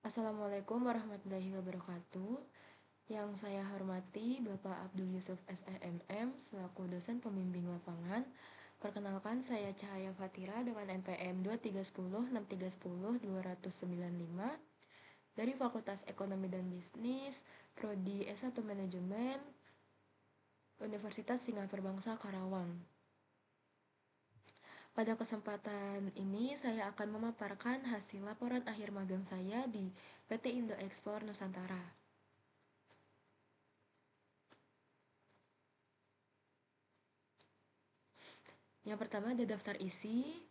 Assalamualaikum warahmatullahi wabarakatuh. Yang saya hormati Bapak Abdul Yusuf SEMM selaku dosen pembimbing lapangan. Perkenalkan saya Cahaya Fatira dengan NPM 23106310295 dari Fakultas Ekonomi dan Bisnis, Prodi S1 Manajemen, Universitas Singapura Bangsa Karawang. Pada kesempatan ini, saya akan memaparkan hasil laporan akhir magang saya di PT Indo Ekspor Nusantara. Yang pertama ada daftar isi,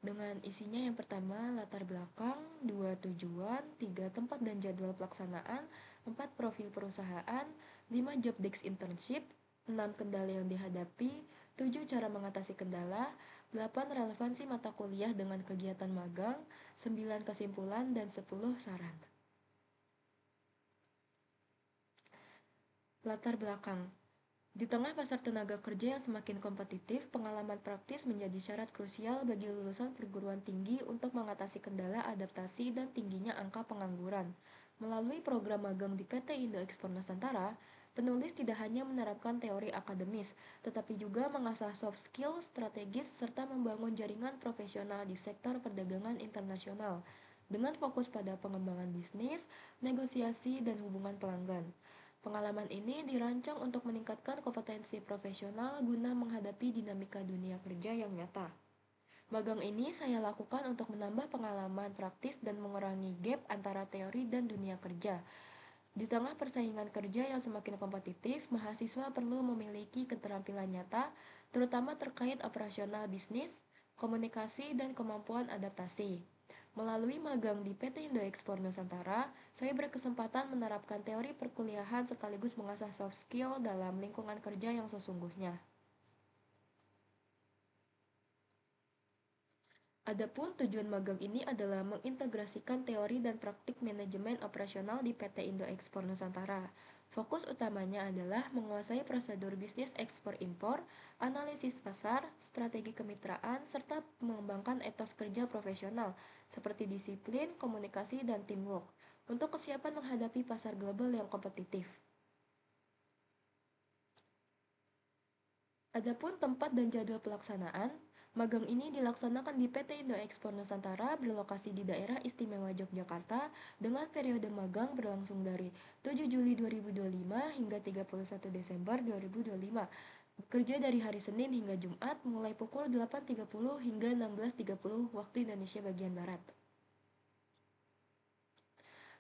dengan isinya yang pertama latar belakang, 2 tujuan, 3 tempat dan jadwal pelaksanaan, 4 profil perusahaan, 5 job desk internship, 6 kendala yang dihadapi, 7 cara mengatasi kendala, 8 relevansi mata kuliah dengan kegiatan magang, 9 kesimpulan, dan 10 saran. Latar belakang. Di tengah pasar tenaga kerja yang semakin kompetitif, pengalaman praktis menjadi syarat krusial bagi lulusan perguruan tinggi untuk mengatasi kendala adaptasi dan tingginya angka pengangguran. Melalui program magang di PT Indo Ekspor Nusantara, penulis tidak hanya menerapkan teori akademis, tetapi juga mengasah soft skill strategis serta membangun jaringan profesional di sektor perdagangan internasional dengan fokus pada pengembangan bisnis, negosiasi, dan hubungan pelanggan. Pengalaman ini dirancang untuk meningkatkan kompetensi profesional guna menghadapi dinamika dunia kerja yang nyata. Magang ini saya lakukan untuk menambah pengalaman praktis dan mengurangi gap antara teori dan dunia kerja. Di tengah persaingan kerja yang semakin kompetitif, mahasiswa perlu memiliki keterampilan nyata, terutama terkait operasional bisnis, komunikasi, dan kemampuan adaptasi. Melalui magang di PT Indo Ekspor Nusantara, saya berkesempatan menerapkan teori perkuliahan sekaligus mengasah soft skill dalam lingkungan kerja yang sesungguhnya. Adapun tujuan magang ini adalah mengintegrasikan teori dan praktik manajemen operasional di PT Indo Ekspor Nusantara. Fokus utamanya adalah menguasai prosedur bisnis ekspor-impor, analisis pasar, strategi kemitraan, serta mengembangkan etos kerja profesional seperti disiplin, komunikasi, dan teamwork untuk kesiapan menghadapi pasar global yang kompetitif. Adapun tempat dan jadwal pelaksanaan, magang ini dilaksanakan di PT Indo Ekspor Nusantara berlokasi di Daerah Istimewa Yogyakarta dengan periode magang berlangsung dari 7 Juli 2025 hingga 31 Desember 2025. Bekerja dari hari Senin hingga Jumat mulai pukul 8.30 hingga 16.30 waktu Indonesia bagian Barat.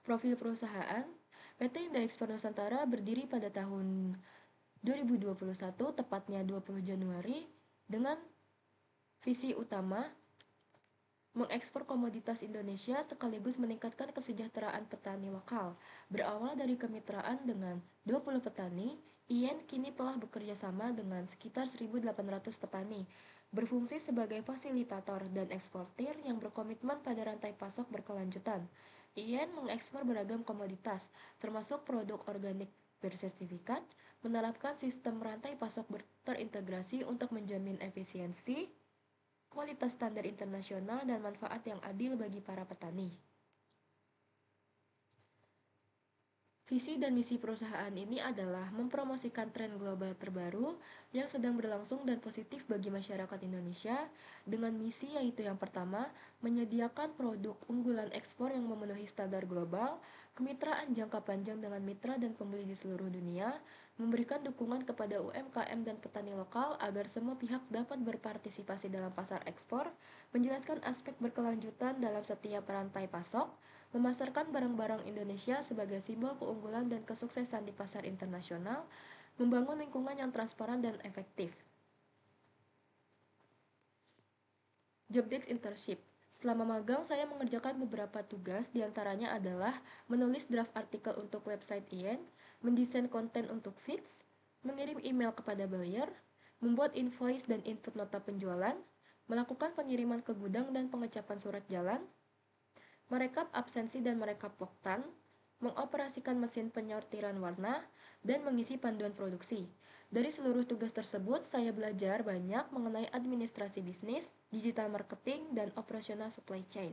Profil perusahaan, PT Indo Ekspor Nusantara berdiri pada tahun 2021, tepatnya 20 Januari, dengan visi utama mengekspor komoditas Indonesia sekaligus meningkatkan kesejahteraan petani lokal. Berawal dari kemitraan dengan 20 petani, IEN kini telah bekerja sama dengan sekitar 1.800 petani, berfungsi sebagai fasilitator dan eksportir yang berkomitmen pada rantai pasok berkelanjutan. IEN mengekspor beragam komoditas, termasuk produk organik bersertifikat, menerapkan sistem rantai pasok terintegrasi untuk menjamin efisiensi, kualitas standar internasional, dan manfaat yang adil bagi para petani. Visi dan misi perusahaan ini adalah mempromosikan tren global terbaru yang sedang berlangsung dan positif bagi masyarakat Indonesia dengan misi yaitu yang pertama, menyediakan produk unggulan ekspor yang memenuhi standar global, kemitraan jangka panjang dengan mitra dan pembeli di seluruh dunia, memberikan dukungan kepada UMKM dan petani lokal agar semua pihak dapat berpartisipasi dalam pasar ekspor, menjelaskan aspek berkelanjutan dalam setiap rantai pasok, memasarkan barang-barang Indonesia sebagai simbol keunggulan dan kesuksesan di pasar internasional, membangun lingkungan yang transparan dan efektif. Job desk internship. Selama magang, saya mengerjakan beberapa tugas, diantaranya adalah menulis draft artikel untuk website IEN, mendesain konten untuk feeds, mengirim email kepada buyer, membuat invoice dan input nota penjualan, melakukan pengiriman ke gudang dan pengecapan surat jalan, merekap absensi dan merekap poktan, mengoperasikan mesin penyortiran warna, dan mengisi panduan produksi. Dari seluruh tugas tersebut, saya belajar banyak mengenai administrasi bisnis, digital marketing, dan operasional supply chain.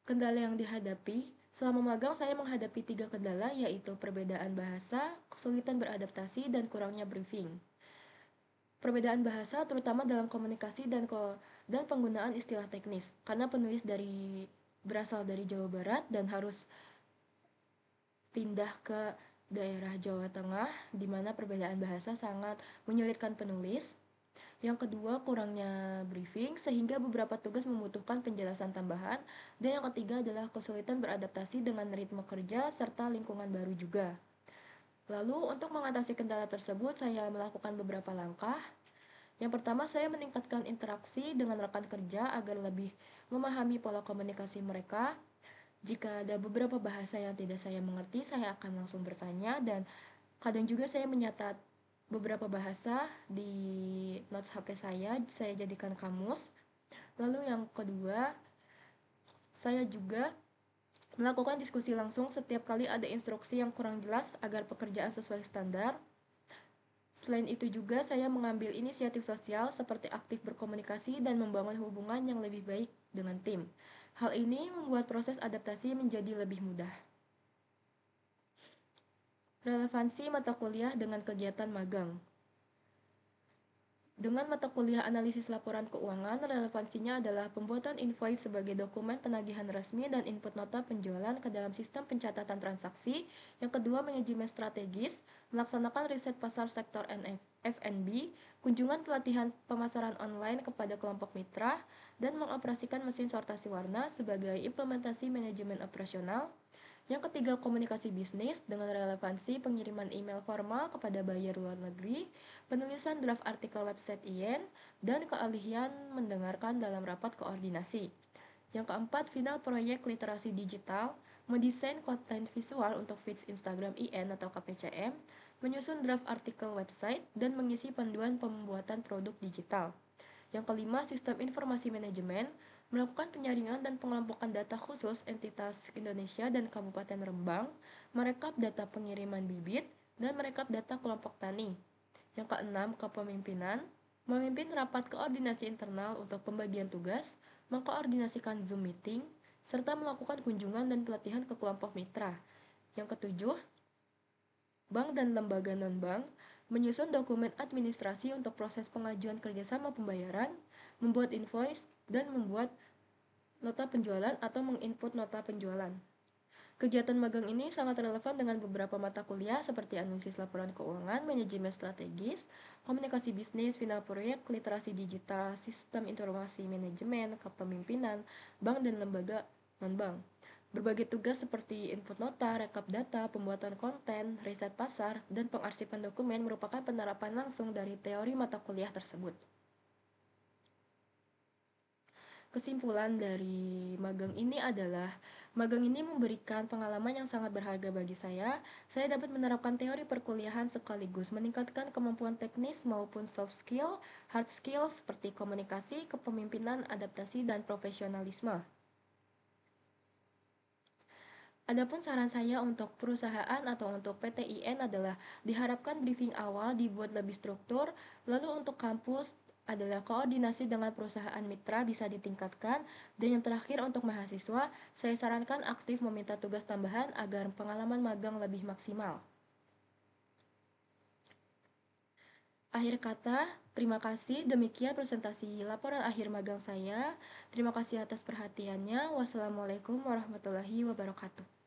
Kendala yang dihadapi, selama magang saya menghadapi 3 kendala yaitu perbedaan bahasa, kesulitan beradaptasi, dan kurangnya briefing. Perbedaan bahasa terutama dalam komunikasi dan penggunaan istilah teknis, karena penulis berasal dari Jawa Barat dan harus pindah ke daerah Jawa Tengah, di mana perbedaan bahasa sangat menyulitkan penulis. Yang kedua, kurangnya briefing, sehingga beberapa tugas membutuhkan penjelasan tambahan. Dan yang ketiga adalah kesulitan beradaptasi dengan ritme kerja serta lingkungan baru juga. Lalu, untuk mengatasi kendala tersebut, saya melakukan beberapa langkah. Yang pertama, saya meningkatkan interaksi dengan rekan kerja agar lebih memahami pola komunikasi mereka. Jika ada beberapa bahasa yang tidak saya mengerti, saya akan langsung bertanya, dan kadang juga saya menyatat beberapa bahasa di notes HP saya jadikan kamus. Lalu yang kedua, saya juga melakukan diskusi langsung setiap kali ada instruksi yang kurang jelas agar pekerjaan sesuai standar. Selain itu juga saya mengambil inisiatif sosial seperti aktif berkomunikasi dan membangun hubungan yang lebih baik dengan tim. Hal ini membuat proses adaptasi menjadi lebih mudah. Relevansi mata kuliah dengan kegiatan magang. Dengan mata kuliah analisis laporan keuangan, relevansinya adalah pembuatan invoice sebagai dokumen penagihan resmi dan input nota penjualan ke dalam sistem pencatatan transaksi. Yang kedua, manajemen strategis, melaksanakan riset pasar sektor F&B, kunjungan pelatihan pemasaran online kepada kelompok mitra, dan mengoperasikan mesin sortasi warna sebagai implementasi manajemen operasional. Yang ketiga, komunikasi bisnis dengan relevansi pengiriman email formal kepada buyer luar negeri, penulisan draft artikel website IEN, dan keahlian mendengarkan dalam rapat koordinasi. Yang keempat, final proyek literasi digital, mendesain konten visual untuk feeds Instagram IN atau KPCM, menyusun draft artikel website, dan mengisi panduan pembuatan produk digital. Yang kelima, sistem informasi manajemen, melakukan penyaringan dan pengelompokan data khusus entitas Indonesia dan Kabupaten Rembang, merekap data pengiriman bibit, dan merekap data kelompok tani. Yang keenam, kepemimpinan, memimpin rapat koordinasi internal untuk pembagian tugas, mengkoordinasikan Zoom meeting, serta melakukan kunjungan dan pelatihan ke kelompok mitra. Yang ketujuh, bank dan lembaga non-bank, menyusun dokumen administrasi untuk proses pengajuan kerjasama pembayaran, membuat invoice, dan membuat nota penjualan atau menginput nota penjualan. Kegiatan magang ini sangat relevan dengan beberapa mata kuliah seperti analisis laporan keuangan, manajemen strategis, komunikasi bisnis, final proyek, literasi digital, sistem informasi manajemen, kepemimpinan, bank dan lembaga non-bank. Berbagai tugas seperti input nota, rekap data, pembuatan konten, riset pasar, dan pengarsipan dokumen merupakan penerapan langsung dari teori mata kuliah tersebut. Kesimpulan dari magang ini adalah, magang ini memberikan pengalaman yang sangat berharga bagi saya. Saya dapat menerapkan teori perkuliahan sekaligus meningkatkan kemampuan teknis maupun soft skill, hard skill seperti komunikasi, kepemimpinan, adaptasi, dan profesionalisme. Adapun saran saya untuk perusahaan atau untuk PTIN adalah diharapkan briefing awal dibuat lebih struktur, lalu untuk kampus adalah koordinasi dengan perusahaan mitra bisa ditingkatkan, dan yang terakhir untuk mahasiswa, saya sarankan aktif meminta tugas tambahan agar pengalaman magang lebih maksimal. Akhir kata, terima kasih. Demikian presentasi laporan akhir magang saya. Terima kasih atas perhatiannya. Wassalamualaikum warahmatullahi wabarakatuh.